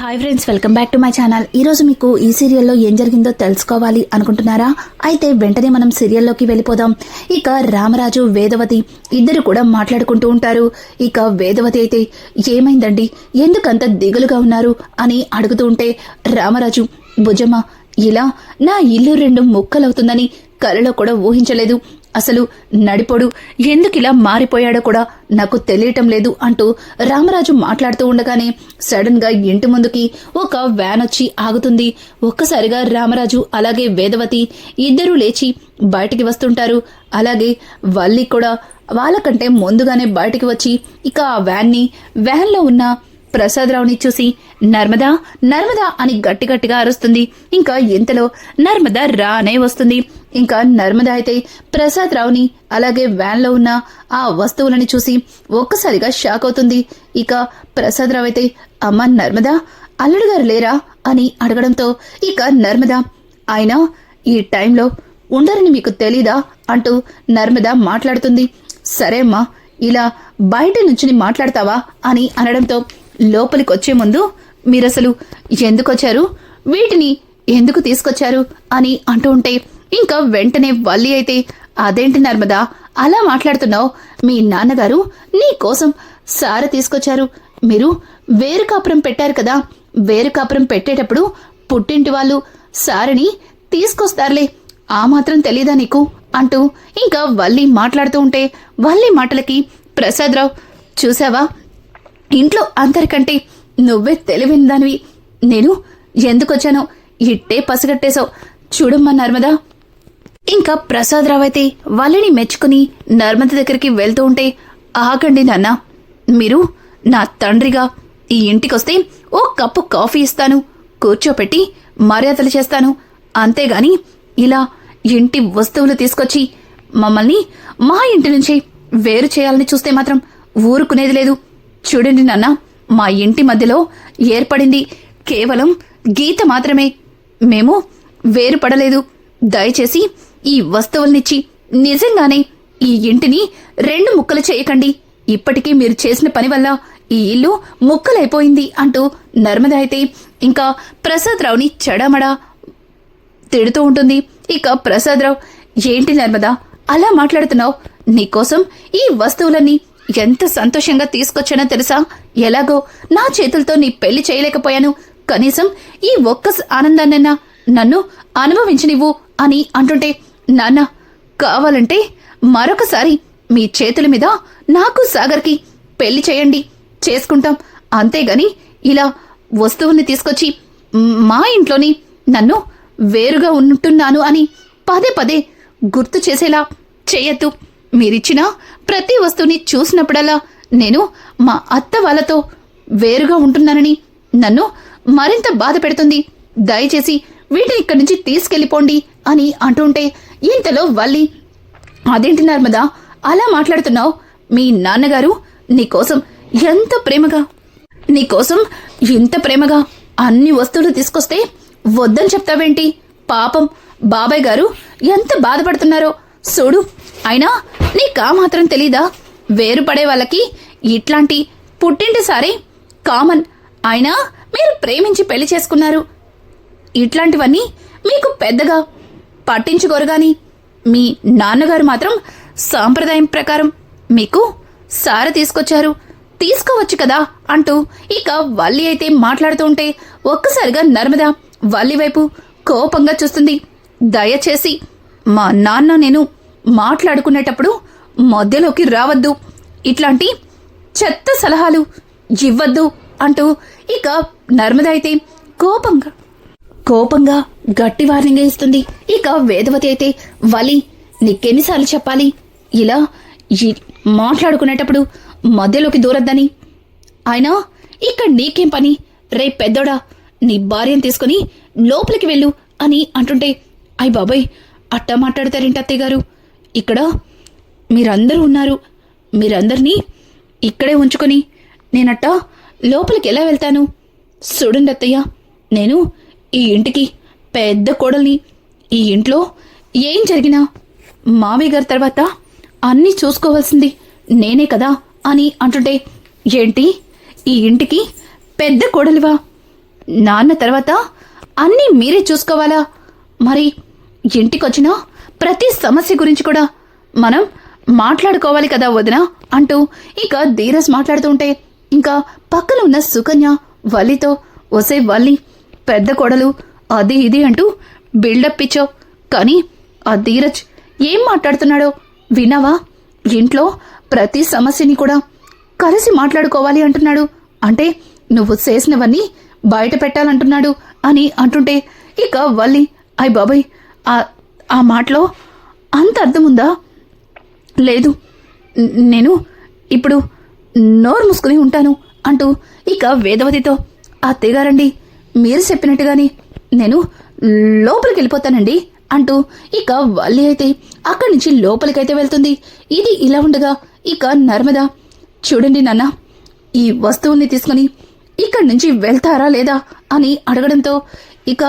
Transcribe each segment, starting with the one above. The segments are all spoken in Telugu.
Hi friends, welcome back to my channel. ఈ రోజు మీకు ఈ సీరియల్లో ఏం జరిగిందో తెలుసుకోవాలి అనుకుంటున్నారా? అయితే వెంటనే మనం సీరియల్లోకి వెళ్ళిపోదాం. ఇక రామరాజు, వేదవతి ఇద్దరు కూడా మాట్లాడుకుంటూ ఉంటారు. ఇక వేదవతి అయితే ఏమైందండి, ఎందుకంత దిగులుగా ఉన్నారు అని అడుగుతూ ఉంటే రామరాజు, భుజమ్మ, ఇలా నా ఇల్లు 2 ముక్కలవుతుందని కలలో కూడా ఊహించలేదు. అసలు నడిపోడు ఎందుకిలా మారిపోయాడో కూడా నాకు తెలియటం లేదు అంటూ రామరాజు మాట్లాడుతూ ఉండగానే సడన్ గా ఇంటి ముందుకి ఒక వ్యాన్ వచ్చి ఆగుతుంది. ఒక్కసారిగా రామరాజు అలాగే వేదవతి ఇద్దరూ లేచి బయటికి వస్తుంటారు. అలాగే వల్లి కూడా వాళ్ళకంటే ముందుగానే బయటికి వచ్చి ఇక ఆ వ్యాన్లో ఉన్న ప్రసాదరావుని చూసి నర్మదా నర్మదా అని గట్టిగా అరుస్తుంది. ఇంకా ఇంతలో నర్మదా రానే వస్తుంది. ఇంకా నర్మదా అయితే ప్రసాదరావుని అలాగే వ్యాన్లో ఉన్న ఆ వస్తువులని చూసి ఒక్కసారిగా షాక్ అవుతుంది. ఇక ప్రసాదరావు అయితే, అమ్మ నర్మదా, అల్లుడు గారు లేరా అని అడగడంతో ఇక నర్మదా, ఆయన ఈ టైంలో ఉండరని మీకు తెలీదా అంటూ నర్మదా మాట్లాడుతుంది. సరే అమ్మా, ఇలా బయట నుంచి మాట్లాడతావా అని అనడంతో లోపలికి వచ్చే ముందు మీరసలు ఎందుకొచ్చారు, వీటిని ఎందుకు తీసుకొచ్చారు అని అంటూ ఉంటే ఇంకా వెంటనే వల్లి అయితే, అదేంటి నర్మదా అలా మాట్లాడుతున్నావు, మీ నాన్నగారు నీ కోసం సార తీసుకొచ్చారు. మీరు వేరు కాపురం పెట్టారు కదా, వేరు కాపురం పెట్టేటప్పుడు పుట్టింటి వాళ్ళు సారని తీసుకొస్తారులే, ఆ మాత్రం తెలీదా నీకు అంటూ ఇంకా వల్లి మాట్లాడుతూ ఉంటే వల్లి మాటలకి ప్రసాదరావు, చూసావా ఇంట్లో అందరికంటే నువ్వే తెలివిన దానివి, నేను ఎందుకొచ్చానో ఇట్టే పసిగట్టేశావు, చూడమ్మా నర్మదా. ఇంకా ప్రసాదరావు అయితే వల్లిని మెచ్చుకుని నర్మద దగ్గరికి వెళ్తూ ఉంటే, ఆగండి నాన్న, మీరు నా తండ్రిగా ఈ ఇంటికొస్తే ఓ కప్పు కాఫీ ఇస్తాను, కూర్చోపెట్టి మర్యాదలు చేస్తాను, అంతేగాని ఇలా ఇంటి వస్తువులు తీసుకొచ్చి మమ్మల్ని మా ఇంటి నుంచి వేరు చేయాలని చూస్తే మాత్రం ఊరుకునేది లేదు. చూడండి నాన్న, మా ఇంటి మధ్యలో ఏర్పడింది కేవలం గీత మాత్రమే, మేము వేరుపడలేదు. దయచేసి ఈ వస్తువులనిచ్చి నిజంగానే ఈ ఇంటిని 2 ముక్కలు చేయకండి. ఇప్పటికీ మీరు చేసిన పని వల్ల ఈ ఇల్లు ముక్కలైపోయింది అంటూ నర్మద అయితే ఇంకా ప్రసాదరావుని చెడమడా తిడుతూ ఉంటుంది. ఇక ప్రసాదరావు, ఏంటి నర్మదా అలా మాట్లాడుతున్నావు, నీకోసం ఈ వస్తువులన్నీ ఎంత సంతోషంగా తీసుకొచ్చానో తెలుసా, ఎలాగో నా చేతులతో నీ పెళ్లి చేయలేకపోయాను, కనీసం ఈ ఒక్క ఆనందాన్నైనా నన్ను అనుభవించనివ్వు అని అంటుంటే, నాన్న కావాలంటే మరొకసారి మీ చేతుల మీద నాకు సాగర్కి పెళ్లి చేయండి, చేసుకుంటాం, అంతేగాని ఇలా వస్తువుల్ని తీసుకొచ్చి మా ఇంట్లోని నన్ను వేరుగా ఉంటున్నాను అని పదే గుర్తు చేసేలా చేయొద్దు. మీరిచ్చిన ప్రతి వస్తువుని చూసినప్పుడల్లా నేను మా అత్త వాళ్ళతో వేరుగా ఉంటున్నానని నన్ను మరింత బాధ పెడుతుంది. దయచేసి వీటిని ఇక్కడి నుంచి తీసుకెళ్లిపోండి అని అంటుంటే ఇంతలో వల్లి, అదేంటి నర్మదా అలా మాట్లాడుతున్నావు, మీ నాన్నగారు నీకోసం ఇంత ప్రేమగా అన్ని వస్తువులు తీసుకొస్తే వద్దని చెప్తావేంటి? పాపం బాబాయ్ గారు ఎంత బాధపడుతున్నారో చూడు. అయినా నీకా మాత్రం తెలీదా, వేరుపడే వాళ్ళకి ఇట్లాంటి పుట్టింటి సారే కామన్. అయినా మీరు ప్రేమించి పెళ్లి చేసుకున్నారు, ఇట్లాంటివన్నీ మీకు పెద్దగా పట్టించుకోరు గాని మీ నాన్నగారు మాత్రం సాంప్రదాయం ప్రకారం మీకు సార తీసుకొచ్చారు, తీసుకోవచ్చు కదా అంటూ ఇక వల్లి అయితే మాట్లాడుతూ ఉంటే ఒక్కసారిగా నర్మద వల్లి వైపు కోపంగా చూస్తుంది. దయచేసి మా నాన్న నేను మాట్లాడుకునేటప్పుడు మధ్యలోకి రావద్దు, ఇట్లాంటి చెత్త సలహాలు ఇవ్వద్దు అంటూ ఇక నర్మద అయితే కోపంగా గట్టి వార్నింగ్ ఇస్తుంది. ఇక వేదవతి అయితే, వలి నీకెన్నిసార్లు చెప్పాలి, ఇలా మాట్లాడుకునేటప్పుడు మధ్యలోకి దూరద్దని, అయినా ఇక్కడ నీకేం పని, రే పెద్దోడా నీ భార్యను తీసుకుని లోపలికి వెళ్ళు అని అంటుంటే, అయ్ బాబాయ్ అట్టా మాట్లాడతారేంటి అత్తయ్య గారు, ఇక్కడ మీరందరూ ఉన్నారు, మీరందరినీ ఇక్కడే ఉంచుకొని నేనట్టా లోపలికి ఎలా వెళ్తాను? చూడండి అత్తయ్య, నేను ఈ ఇంటికి పెద్ద కోడల్ని, ఈ ఇంట్లో ఏం జరిగినా మామయ్య గారి తర్వాత అన్నీ చూసుకోవాల్సింది నేనే కదా అని అంటుంటే, ఏంటి ఈ ఇంటికి పెద్ద కోడలివా, నాన్న తర్వాత అన్నీ మీరే చూసుకోవాలా? మరి ఇంటికొచ్చినా ప్రతి సమస్య గురించి కూడా మనం మాట్లాడుకోవాలి కదా వదినా అంటూ ఇక ధీరజ్ మాట్లాడుతుంటే ఇంకా పక్కన ఉన్న సుకన్య వల్లితో, ఒసే వల్లి, పెద్ద కోడలు అది ఇది అంటూ బిల్డప్ ఇచ్చావు, కానీ ఆ ధీరజ్ ఏం మాట్లాడుతున్నాడో విన్నావా? ఇంట్లో ప్రతి సమస్యని కూడా కలిసి మాట్లాడుకోవాలి అంటున్నాడు. అంటే నువ్వు చేసినవన్నీ బయట పెట్టాలంటున్నాడు అని అంటుంటే ఇక వల్లి, అయ్ బాబాయ్, ఆ మాటలో అంత అర్థముందా? లేదు, నేను ఇప్పుడు నోరు మూసుకుని ఉంటాను అంటూ ఇక వేదవతితో, అత్తయ్యగారండి, మీరు చెప్పినట్టుగాని నేను లోపలికి వెళ్ళిపోతానండి అంటూ ఇక వల్లి అయితే అక్కడి నుంచి లోపలికైతే వెళ్తుంది. ఇది ఇలా ఉండగా ఇక నర్మద, చూడండి నాన్న, ఈ వస్తువుల్ని తీసుకుని ఇక్కడి నుంచి వెళ్తారా లేదా అని అడగడంతో ఇక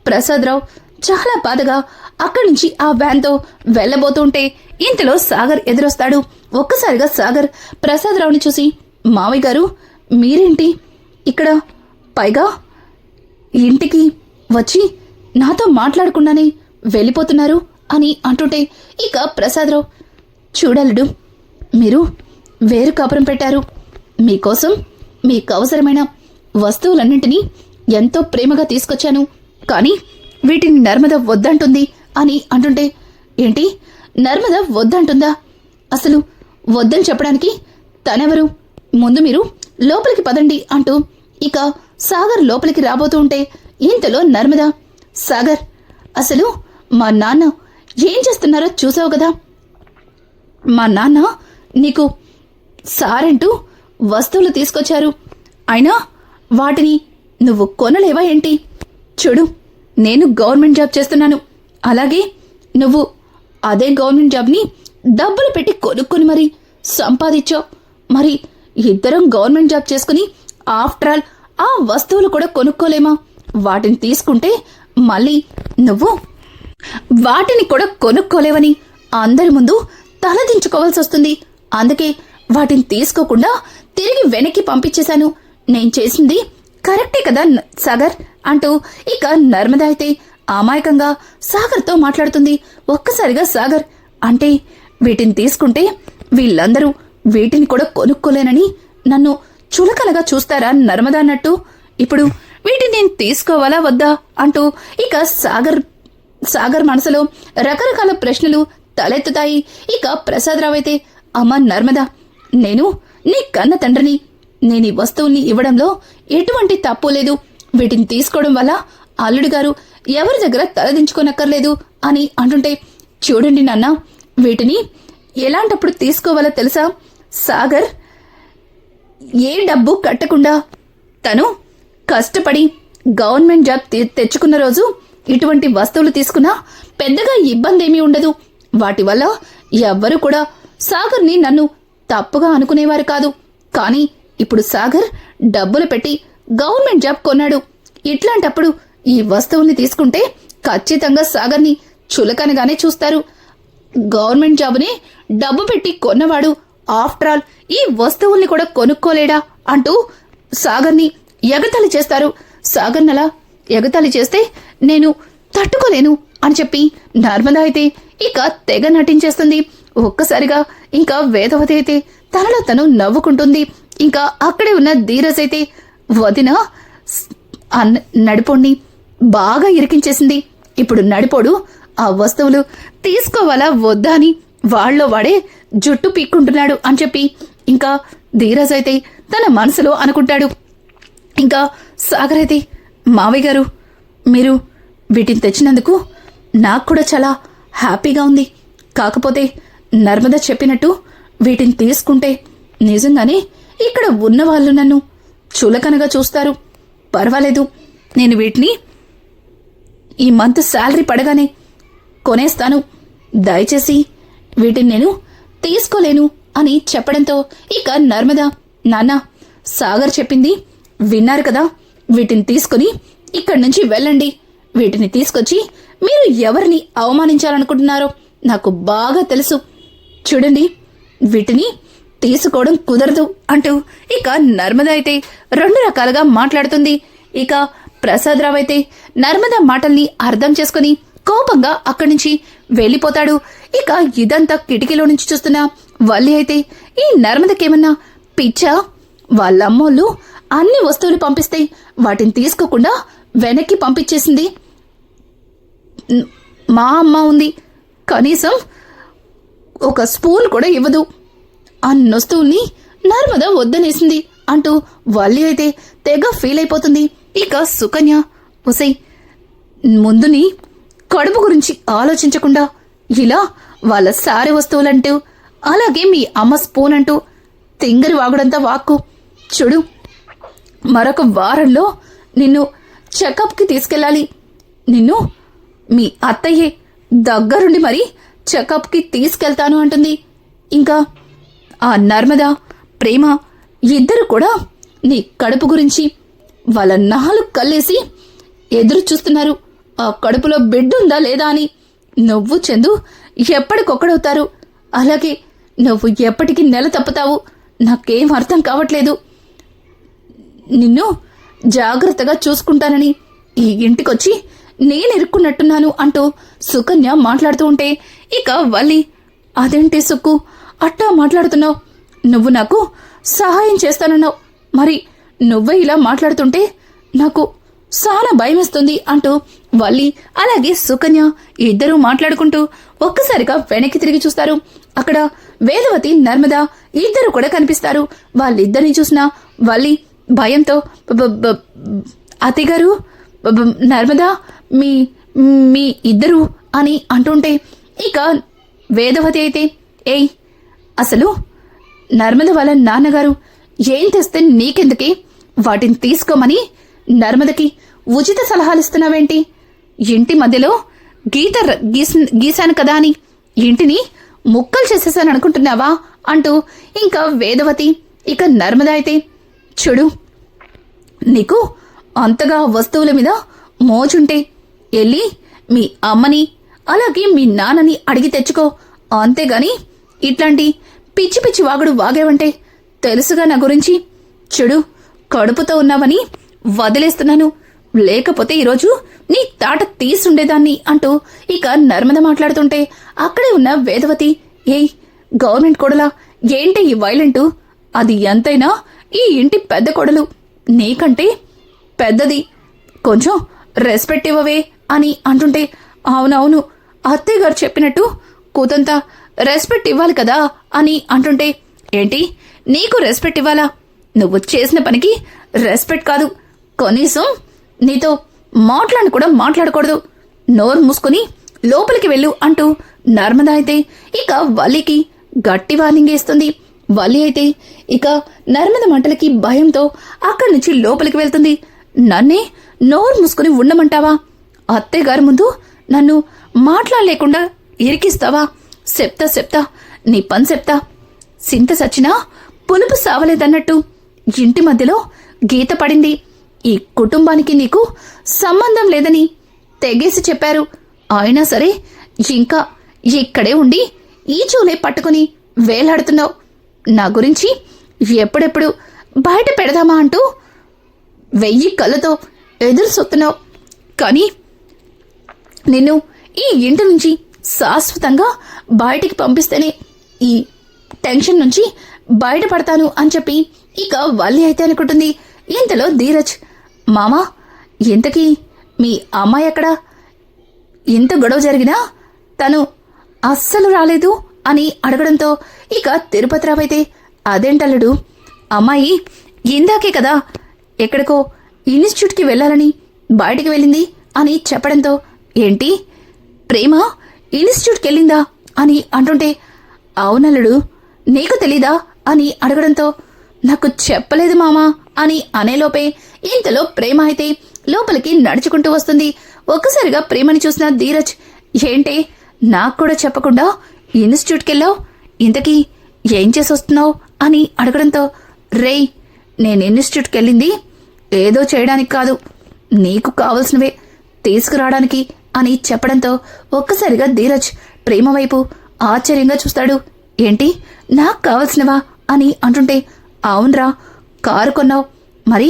ప్రసాదరావు చాలా బాధగా అక్కడి నుంచి ఆ వ్యాన్తో వెళ్లబోతుంటే ఇంతలో సాగర్ ఎదురొస్తాడు. ఒక్కసారిగా సాగర్ ప్రసాదరావుని చూసి, మావయ్య గారు మీరేంటి ఇక్కడ, పైగా ఇంటికి వచ్చి నాతో మాట్లాడకుండానే వెళ్ళిపోతున్నారు అని అంటుంటే ఇక ప్రసాదరావు, చూడలుడు, మీరు వేరు కాపురం పెట్టారు, మీకోసం మీకు అవసరమైన వస్తువులన్నింటినీ ఎంతో ప్రేమగా తీసుకొచ్చాను, కానీ వీటిని నర్మద వద్దంటుంది అని అంటుంటే, ఏంటి నర్మద వద్దంటుందా? అసలు వద్దని చెప్పడానికి తనెవరు? ముందు మీరు లోపలికి పదండి అంటూ ఇక సాగర్ లోపలికి రాబోతూ ఉంటే ఇంతలో నర్మద, సాగర్, అసలు మా నాన్న ఏం చేస్తున్నారో చూసావు కదా, మా నాన్న నీకు సారంటూ వస్తువులు తీసుకొచ్చారు, అయినా వాటిని నువ్వు కొనలేవా ఏంటి? చూడు, నేను గవర్నమెంట్ జాబ్ చేస్తున్నాను, అలాగే నువ్వు అదే గవర్నమెంట్ జాబ్ని డబ్బులు పెట్టి కొనుక్కొని మరి సంపాదించావు, మరి ఇద్దరం గవర్నమెంట్ జాబ్ చేసుకుని ఆఫ్టర్ ఆల్ ఆ వస్తువులు కూడా కొనుక్కోలేమా? వాటిని తీసుకుంటే మళ్ళీ నువ్వు వాటిని కూడా కొనుక్కోలేవని అందరి ముందు తలదించుకోవాల్సి వస్తుంది, అందుకే వాటిని తీసుకోకుండా తిరిగి వెనక్కి పంపించేశాను, నేను చేసింది కరెక్టే కదా సాగర్ అంటూ ఇక నర్మద అయితే అమాయకంగా సాగర్తో మాట్లాడుతుంది. ఒక్కసారిగా సాగర్, అంటే వీటిని తీసుకుంటే వీళ్ళందరూ వీటిని కూడా కొనుక్కోలేనని నన్ను చులకనగా చూస్తారా నర్మద అన్నట్టు, ఇప్పుడు వీటిని నేను తీసుకోవాలా వద్దా అంటూ ఇక సాగర్ మనసులో రకరకాల ప్రశ్నలు తలెత్తుతాయి. ఇక ప్రసాదరావు అయితే, అమ్మ నర్మద, నేను నీ కన్న తండ్రిని, నేను ఈ వస్తువుల్ని ఇవ్వడంలో ఎటువంటి తప్పు లేదు, వీటిని తీసుకోవడం వల్ల అల్లుడి గారు ఎవరి దగ్గర తలదించుకోనక్కర్లేదు అని అంటుంటే, చూడండి నాన్న, వీటిని ఎలాంటప్పుడు తీసుకోవాలో తెలుసా? సాగర్ ఏ డబ్బు కట్టకుండా తను కష్టపడి గవర్నమెంట్ జాబ్ తెచ్చుకున్న రోజు ఇటువంటి వస్తువులు తీసుకున్నా పెద్దగా ఇబ్బంది ఏమీ ఉండదు, వాటి వల్ల ఎవ్వరూ కూడా సాగర్ని నన్ను తప్పుగా అనుకునేవారు కాదు, కానీ ఇప్పుడు సాగర్ డబ్బులు పెట్టి గవర్నమెంట్ జాబ్ కొన్నాడు, ఇట్లాంటప్పుడు ఈ వస్తువుల్ని తీసుకుంటే ఖచ్చితంగా సాగర్ని చులకనగానే చూస్తారు, గవర్నమెంట్ జాబుని డబ్బు పెట్టి కొన్నవాడు ఆఫ్టర్ ఆల్ ఈ వస్తువుల్ని కూడా కొనుక్కోలేడా అంటూ సాగర్ని ఎగతాళి చేస్తారు. సాగర్నలా ఎగతాళి చేస్తే నేను తట్టుకోలేను అని చెప్పి నర్మద అయితే ఇక తెగ నటించేస్తుంది. ఒక్కసారిగా ఇంకా వేదవతి అయితే తనలో తను నవ్వుకుంటుంది. ఇంకా అక్కడే ఉన్న ధీరజ్ అయితే, వదిన నడిపోడిని బాగా ఇరికించేసింది, ఇప్పుడు నడిపోడు ఆ వస్తువులు తీసుకోవాలా వద్దా అని వాళ్ళలో వాడే జుట్టు పీక్కుంటున్నాడు అని చెప్పి ఇంకా ధీరజ్ అయితే తన మనసులో అనుకుంటాడు. ఇంకా సాగర్ అయితే, మావయ్య గారు, మీరు వీటిని తెచ్చినందుకు నాకు కూడా చాలా హ్యాపీగా ఉంది, కాకపోతే నర్మద చెప్పినట్టు వీటిని తీసుకుంటే నిజంగానే ఇక్కడ ఉన్నవాళ్ళు నన్ను చులకనగా చూస్తారు, పర్వాలేదు, నేను వీటిని ఈ మంత్ శాలరీ పడగానే కొనేస్తాను, దయచేసి వీటిని నేను తీసుకోలేను అని చెప్పడంతో ఇక నర్మద, నాన్న, సాగర్ చెప్పింది విన్నారు కదా, వీటిని తీసుకుని ఇక్కడి నుంచి వెళ్ళండి, వీటిని తీసుకొచ్చి మీరు ఎవరిని అవమానించాలనుకుంటున్నారో నాకు బాగా తెలుసు, చూడండి వీటిని తీసుకోవడం కుదరదు అంటూ ఇక నర్మద అయితే రెండు రకాలుగా మాట్లాడుతుంది. ఇక ప్రసాదరావు అయితే నర్మద మాటల్ని అర్థం చేసుకుని కోపంగా అక్కడి నుంచి వెళ్ళిపోతాడు. ఇక ఇదంతా కిటికీలో నుంచి చూస్తున్న వల్లి అయితే ఈ నర్మదకేమన్నా పిచ్చా? వాళ్ళమ్మోళ్ళు అన్ని వస్తువులు పంపిస్తే వాటిని తీసుకోకుండా వెనక్కి పంపించేసింది. మా అమ్మ ఉంది, కనీసం ఒక స్పూన్ కూడా ఇవ్వదు, అన్నొస్తువుల్ని నర్మద వద్దనేసింది అంటూ వల్లి అయితే తెగ ఫీల్ అయిపోతుంది. ఇక సుకన్య, ఉసై ముందుని కడుపు గురించి ఆలోచించకుండా ఇలా వాళ్ళ సారి వస్తువులంటూ అలాగే మీ అమ్మ స్పూన్ అంటూ తింగరి వాగుడంతా వాక్కు. చూడు, మరొక వారంలో నిన్ను చెకప్కి తీసుకెళ్ళాలి. నిన్ను మీ అత్తయ్యే దగ్గరుండి మరి చెకప్కి తీసుకెళ్తాను అంటుంది. ఇంకా ఆ నర్మద, ప్రేమ ఇద్దరు కూడా నీ కడుపు గురించి వాళ్ళ నాలుగు కళ్ళేసి ఎదురు చూస్తున్నారు. ఆ కడుపులో బిడ్డుందా లేదా అని. నువ్వు చందు ఎప్పటికొక్కడవుతారు, అలాగే నువ్వు ఎప్పటికీ నెల తప్పుతావు. నాకేం అర్థం కావట్లేదు. నిన్ను జాగ్రత్తగా చూసుకుంటానని ఈ ఇంటికొచ్చి నేను ఇరుక్కున్నట్టున్నాను అంటూ సుకన్య మాట్లాడుతూ ఉంటే ఇక వల్లి, అదేంటి సుక్కు అట్టా మాట్లాడుతున్నావు? నువ్వు నాకు సహాయం చేస్తానన్నావు, మరి నువ్వే ఇలా మాట్లాడుతుంటే నాకు చాలా భయమేస్తుంది అంటూ వల్లి అలాగే సుకన్య ఇద్దరూ మాట్లాడుకుంటూ ఒక్కసారిగా వెనక్కి తిరిగి చూస్తారు. అక్కడ వేదవతి, నర్మద ఇద్దరు కూడా కనిపిస్తారు. వాళ్ళిద్దరిని చూసిన వల్లి భయంతో, అతిగారు, నర్మద, మీ మీ ఇద్దరు అని అంటుంటే ఇక వేదవతి అయితే, ఏయ్ అసలు నర్మద వాళ్ళ నాన్నగారు ఏం తెస్తే నీకెందుకే? వాటిని తీసుకోమని నర్మదకి ఉచిత సలహాలిస్తున్నావేంటి? ఇంటి మధ్యలో గీశాను కదా అని ఇంటిని ముక్కలు చేసేసాను అనుకుంటున్నావా అంటూ ఇంకా వేదవతి ఇక నర్మద అయితే, చూడు, నీకు అంతగా వస్తువుల మీద మోజుంటే వెళ్ళి మీ అమ్మని అలాగే మీ నాన్నని అడిగి తెచ్చుకో, అంతేగాని ఇట్లాంటి పిచ్చి పిచ్చి వాగుడు వాగేవంటే తెలుసుగా నా గురించి. చూడు, కడుపుతో ఉన్నావని వదిలేస్తున్నాను, లేకపోతే ఈరోజు నీ తాట తీసుండేదాన్ని అంటూ ఇక నర్మద మాట్లాడుతుంటే అక్కడే ఉన్న వేదవతి, ఏయ్ గవర్నమెంట్ కోడలా, ఏంటి ఈ వైలెంటు? అది ఎంతైనా ఈ ఇంటి పెద్ద కోడలు, నీకంటే పెద్దది, కొంచెం రెస్పెక్ట్ ఇవ్వవే అని అంటుంటే, అవునవును అత్తయ్య గారు చెప్పినట్టు కూతంతా రెస్పెక్ట్ ఇవ్వాలి కదా అని అంటుంటే, ఏంటి నీకు రెస్పెక్ట్ ఇవ్వాలా? నువ్వు చేసిన పనికి రెస్పెక్ట్ కాదు, కనీసం నీతో మాట్లాడి కూడా మాట్లాడకూడదు, నోరు మూసుకుని లోపలికి వెళ్ళు అంటూ నర్మద అయితే ఇక వల్లికి గట్టి వార్నింగ్ ఇస్తుంది. వల్లి అయితే ఇక నర్మద మంటలకి భయంతో అక్కడి నుంచి లోపలికి వెళ్తుంది. నన్నే నోరు మూసుకుని ఉండమంటావా? అత్తయ్య గారి ముందు నన్ను మాట్లాడలేకుండా ఇరికిస్తావా? చెప్తా నీ పని చెప్తా. సింత సచ్చినా పులుపు సావలేదన్నట్టు ఇంటి మధ్యలో గీత పడింది. ఈ కుటుంబానికి నీకు సంబంధం లేదని తెగేసి చెప్పారు. అయినా సరే ఇంకా ఇక్కడే ఉండి ఈ చూలే పట్టుకుని వేలాడుతున్నావు. నా గురించి ఎప్పుడెప్పుడు బయట పెడదామా అంటూ 1000 కళ్ళతో ఎదురు చూస్తున్నావు. కానీ నిన్ను ఈ ఇంటి నుంచి శాశ్వతంగా బయటికి పంపిస్తేనే ఈ టెన్షన్ నుంచి బయటపడతాను అని చెప్పి ఇక వల్లి అయితే అనుకుంటుంది. ఇంతలో ధీరజ్, మామా ఇంతకీ మీ అమ్మాయి ఎక్కడా? ఇంత గొడవ జరిగినా తను అస్సలు రాలేదు అని అడగడంతో ఇక తిరుపతిరావు అయితే, అదేంటల్లుడు, అమ్మాయి ఇందాకే కదా ఎక్కడికో ఇన్స్టిట్యూట్కి వెళ్ళాలని బయటికి వెళ్ళింది అని చెప్పడంతో, ఏంటి ప్రేమ ఇన్స్టిట్యూట్కి వెళ్ళిందా అని అంటుంటే, అవునల్లుడు నీకు తెలీదా అని అడగడంతో, నాకు చెప్పలేదు మామా అని అనేలోపే ఇంతలో ప్రేమ అయితే లోపలికి నడుచుకుంటూ వస్తుంది. ఒక్కసారిగా ప్రేమని చూసిన ధీరజ్, ఏంటి నాకు కూడా చెప్పకుండా ఇన్స్టిట్యూట్కి వెళ్ళావు? ఇంతకీ ఏం చేసి వస్తున్నావు అని అడగడంతో, రేయ్ నేను ఇన్స్టిట్యూట్కి వెళ్ళింది ఏదో చేయడానికి కాదు, నీకు కావలసినవే తీసుకురావడానికి అని చెప్పడంతో ఒక్కసారిగా ధీరజ్ ప్రేమ వైపు ఆశ్చర్యంగా చూస్తాడు. ఏంటి నాకు కావలసినవా అని అంటుంటే, అవునరా, కారు కొన్నావు, మరి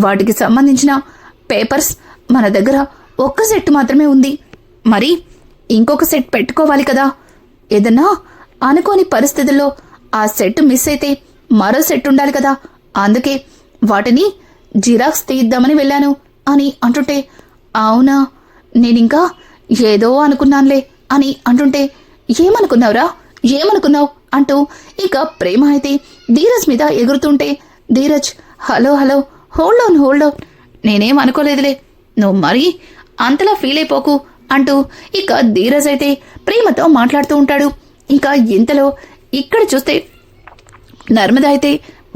వాటికి సంబంధించిన పేపర్స్ మన దగ్గర ఒక్క సెట్ మాత్రమే ఉంది. మరి ఇంకొక సెట్ పెట్టుకోవాలి కదా. ఏదన్నా అనుకోని పరిస్థితుల్లో ఆ సెట్ మిస్ అయితే మరో సెట్ ఉండాలి కదా. అందుకే వాటిని జిరాక్స్ తీద్దామని వెళ్ళాను అని అంటుంటే, అవునా, నేనింకా ఏదో అనుకున్నానులే అని అంటుంటే, ఏమనుకున్నావురా, ఏమనుకున్నావు అంటూ ఇక ప్రేమ అయితే ధీరజ్ మీద ఎగురుతుంటే, Dheeraj hello hello hold on నేనేం అనుకోలేదులే, నువ్వు మరీ అంతలా ఫీల్ అయిపోకు అంటూ ఇక ధీరజ్ అయితే ప్రేమతో మాట్లాడుతూ ఉంటాడు. ఇంకా ఇంతలో ఇక్కడ చూస్తే నర్మద అయితే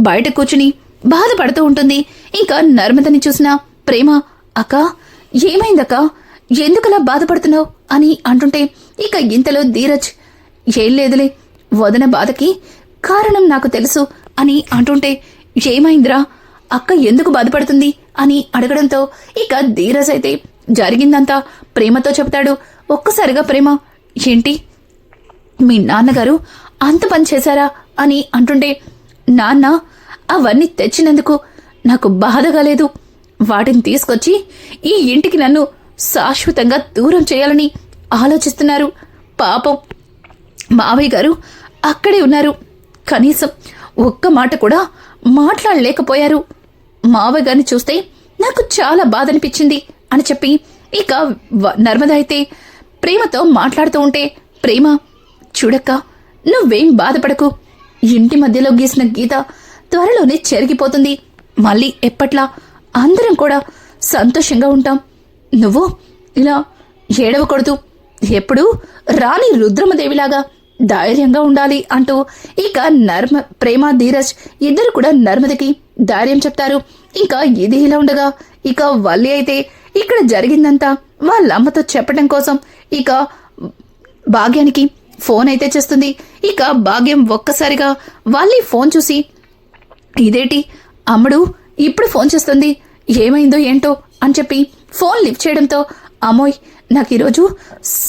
బయట కూర్చుని బాధపడుతూ ఉంటుంది. ఇంకా నర్మదని చూసిన ప్రేమ, అక్క ఏమైందక్క, ఎందుకలా బాధపడుతున్నావు అని అంటుంటే, ఇక ఇంతలో ధీరజ్, ఏం లేదులే, వదిన బాధకి కారణం నాకు తెలుసు అని అంటుంటే, ఏమైందిరా, అక్క ఎందుకు బాధపడుతుంది అని అడగడంతో ఇక ధీరజ్ అయితే జరిగిందంతా ప్రేమతో చెప్తాడు. ఒక్కసారిగా ప్రేమ, ఏంటి మీ నాన్నగారు అంత పని చేశారా అని అంటుంటే, నాన్న అవన్నీ తెచ్చినందుకు నాకు బాధగా లేదు, వాటిని తీసుకొచ్చి ఈ ఇంటికి నన్ను శాశ్వతంగా దూరం చేయాలని ఆలోచిస్తున్నారు. పాపం మావయ్య గారు అక్కడే ఉన్నారు, కనీసం ఒక్క మాట కూడా మాట్లాడలేకపోయారు. మావయ్య గారిని చూస్తే నాకు చాలా బాధ అనిపించింది అని చెప్పి ఇక నర్మద అయితే ప్రేమతో మాట్లాడుతూ ఉంటే, ప్రేమ చూడక్క, నువ్వేం బాధపడకు, ఇంటి మధ్యలో గీసిన గీత త్వరలోనే చెరిగిపోతుంది. మళ్ళీ ఎప్పట్లా అందరం కూడా సంతోషంగా ఉంటాం. నువ్వు ఇలా ఏడవకూడదు, ఎప్పుడూ రాణి రుద్రమదేవిలాగా ధైర్యంగా ఉండాలి అంటూ ఇక ప్రేమ ధీరజ్ ఇద్దరు కూడా నర్మదకి ధైర్యం చెప్తారు. ఇంకా ఇది ఇలా ఉండగా ఇక వల్లి అయితే ఇక్కడ జరిగిందంతా వాళ్ళమ్మతో చెప్పడం కోసం ఇక భాగ్యానికి ఫోన్ అయితే చేస్తుంది. ఇక భాగ్యం ఒక్కసారిగా వల్లి ఫోన్ చూసి, ఇదేంటి అమ్ముడు ఇప్పుడు ఫోన్ చేస్తుంది, ఏమైందో ఏంటో అని చెప్పి ఫోన్ లిఫ్ట్ చేయడంతో, అమ్మోయ్ నాకు ఈరోజు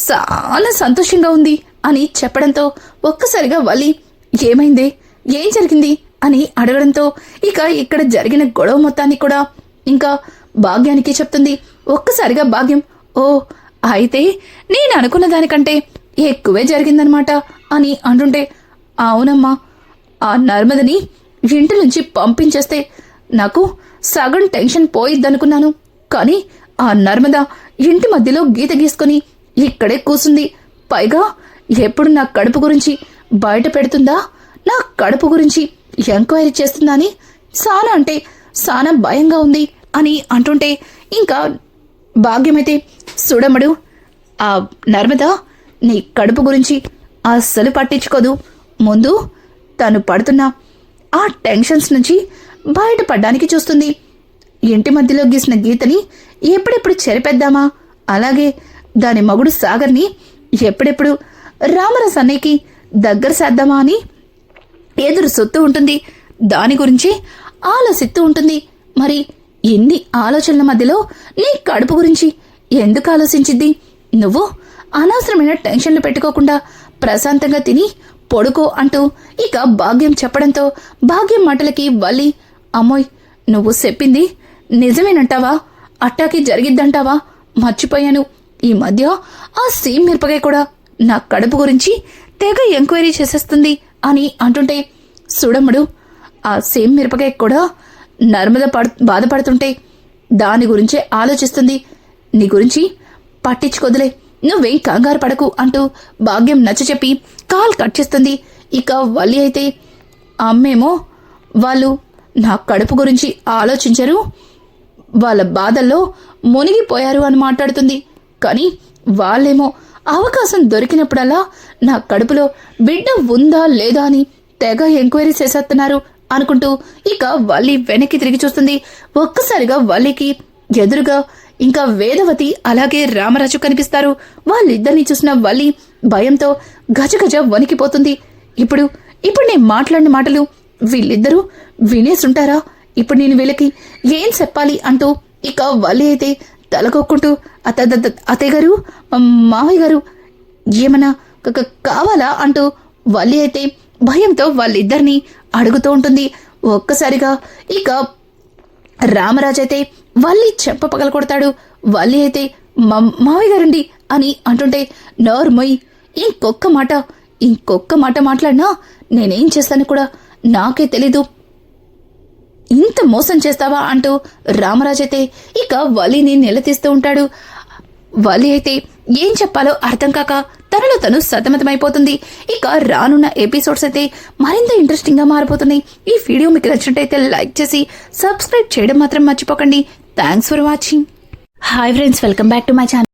చాలా సంతోషంగా ఉంది అని చెప్పడంతో ఒక్కసారిగా వల్లి, ఏమైంది, ఏం జరిగింది అని అడగడంతో ఇక ఇక్కడ జరిగిన గొడవ మొత్తాన్ని కూడా ఇంకా భాగ్యానికి చెప్తుంది. ఒక్కసారిగా భాగ్యం, ఓ అయితే నేను అనుకున్న దానికంటే ఎక్కువే జరిగిందనమాట అని అంటుంటే, అవునమ్మా, ఆ నర్మదని ఇంటి నుంచి పంపించేస్తే నాకు సగం టెన్షన్ పోయిద్దనుకున్నాను, కానీ ఆ నర్మద ఇంటి మధ్యలో గీత గీసుకొని ఇక్కడే కూసుంది. పైగా ఎప్పుడు నా కడుపు గురించి బయట పెడుతుందా, నా కడుపు గురించి ఎంక్వైరీ చేస్తుందా అని చాలా అంటే చాలా భయంగా ఉంది అని అంటుంటే, ఇంకా భాగ్యమైతే, చూడమ్మడు, ఆ నర్మద నీ కడుపు గురించి అస్సలు పట్టించుకోదు. ముందు తను పడుతున్న ఆ టెన్షన్స్ నుంచి బయటపడ్డానికి చూస్తుంది. ఇంటి మధ్యలో గీసిన గీతని ఎప్పుడెప్పుడు చెరిపేద్దామా, అలాగే దాని మగుడు సాగర్ని ఎప్పుడెప్పుడు రామరస్ అన్నయ్యకి దగ్గర చేద్దామా అని ఎదురు సొత్తు ఉంటుంది. దాని గురించి ఆలోచిస్తూ ఉంటుంది. మరి ఎన్ని ఆలోచనల మధ్యలో నీ కడుపు గురించి ఎందుకు ఆలోచించిద్ది? నువ్వు అనవసరమైన టెన్షన్లు పెట్టుకోకుండా ప్రశాంతంగా తిని పొడుకో అంటూ ఇక భాగ్యం చెప్పడంతో భాగ్యం మాటలకి వల్లి, అమ్మోయ్ నువ్వు చెప్పింది నిజమేనంటావా, అట్టాకి జరిగిద్దంటావా, మర్చిపోయాను. ఈ మధ్య ఆ సేమ్ మిరపకాయ కూడా నా కడుపు గురించి తెగ ఎంక్వైరీ చేసేస్తుంది అని అంటుంటే, చూడమ్ముడు, ఆ సేమ్ మిరపకాయ కూడా నర్మద బాధపడుతుంటే దాని గురించే ఆలోచిస్తుంది. నీ గురించి పట్టించుకోదులే, నువ్వేం కంగారు పడకు అంటూ భాగ్యం నచ్చచెప్పి కాల్ కట్ చేస్తుంది. ఇక వల్లి అయితే, అమ్మేమో వాళ్ళు నా కడుపు గురించి ఆలోచించరు, వాళ్ళ బాధల్లో మునిగిపోయారు అని మాట్లాడుతుంది. కానీ వాళ్ళేమో అవకాశం దొరికినప్పుడల్లా నా కడుపులో బిడ్డ ఉందా లేదా అని తెగ ఎంక్వైరీ చేసేస్తున్నారు అనుకుంటూ ఇక వల్లి వెనక్కి తిరిగి చూస్తుంది. ఒక్కసారిగా వల్లికి ఎదురుగా ఇంకా వేదవతి అలాగే రామరాజు కనిపిస్తారు. వాళ్ళిద్దరిని చూసిన వల్లి భయంతో గజగజ వణికిపోతుంది. ఇప్పుడు నేను మాట్లాడిన మాటలు వీళ్ళిద్దరూ వినేసుంటారా? ఇప్పుడు నేను వీళ్ళకి ఏం చెప్పాలి అంటూ ఇక వల్లి అయితే తలకొక్కుంటూ, అత్తయ్య గారు, మావయ్య గారు ఏమన్నా కావాలా అంటూ వల్లి అయితే భయంతో వాళ్ళిద్దరినీ అడుగుతూ ఉంటుంది. ఒక్కసారిగా ఇక రామరాజు అయితే వల్లి చెప్ప పగల కొడతాడు. వల్లి అయితే మావయ్య గారండి అని అంటుంటే, నోర్మొయ్, ఇంకొక్క మాట మాట్లాడినా నేనేం చేస్తాను కూడా నాకే తెలీదు, ఇంత మోసం చేస్తావా అంటూ రామరాజైతే ఇక వల్లిని నిలదీస్తూ ఉంటాడు. వల్లి అయితే ఏం చెప్పాలో అర్థం కాక తనలో తను సతమతమైపోతుంది. ఇక రానున్న ఎపిసోడ్స్ అయితే మరింత ఇంట్రెస్టింగ్ గా మారిపోతున్నాయి. ఈ వీడియో మీకు నచ్చినట్టయితే లైక్ చేసి సబ్స్క్రైబ్ చేయడం మాత్రం మర్చిపోకండి. Thanks for watching. Hi friends, welcome back to my channel.